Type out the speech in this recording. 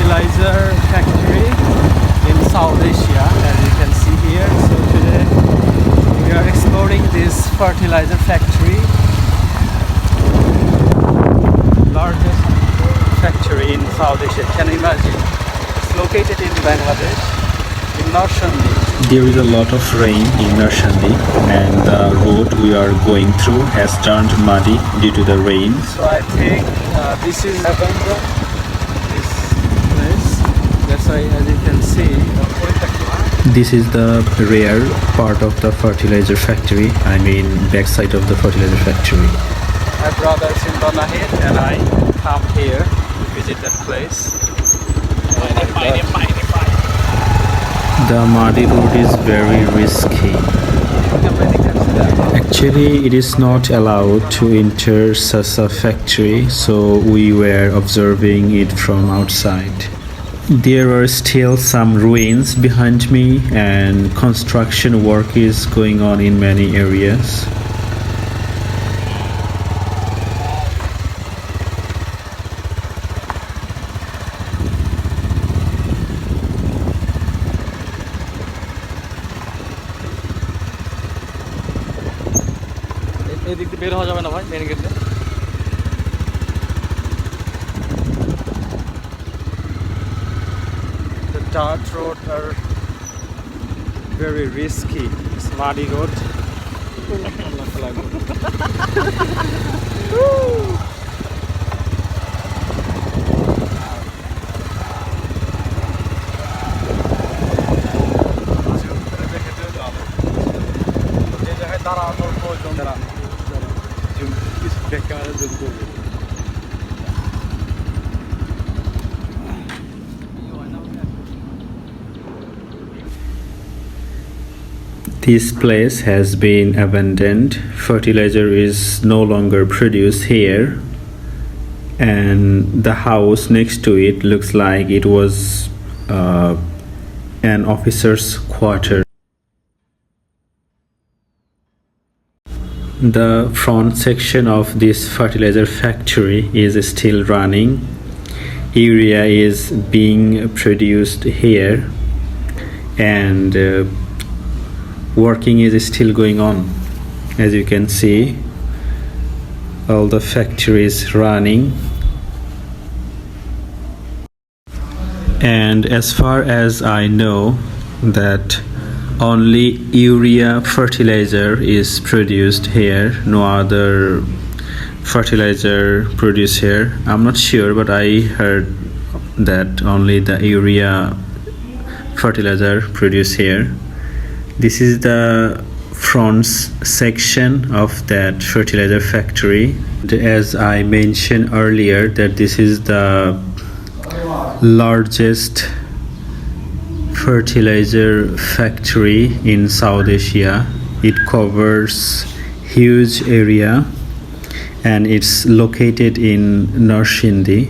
fertilizer factory in South Asia, as you can see here. So today we are exploring this fertilizer factory, largest factory in South Asia. Can you imagine? It's located in Bangladesh, in Narsingdi. There is a lot of rain in Narsingdi, and the road we are going through has turned muddy due to the rain. So I think this is abandoned, this place. That's why, as you can see, This is the rear part of the fertilizer factory. I mean, backside of the fertilizer factory. my brother's in Donahid and I come here to visit that place. The muddy road is very risky. Actually, it is not allowed to enter such a factory, so we were observing it from outside. There are still some ruins behind me, and construction work is going on in many areas. এদিক দিয়ে বের হওয়া যাবে না ভাই, main গেটে। The dirt road are very risky. It's muddy road. This place has been abandoned. Fertilizer is no longer produced here, and the house next to it looks like it was an officer's quarter. The front section of this fertilizer factory is still running. Urea is being produced here, and working is still going on. As you can see, all the factories running, and as far as I know, that only urea fertilizer is produced here, no other fertilizer produced here. I'm not sure, but I heard that only the urea fertilizer produced here. This is the front section of that fertilizer factory. As I mentioned earlier, that this is the largest fertilizer factory in South Asia. It covers huge area, and it's located in Narsingdi.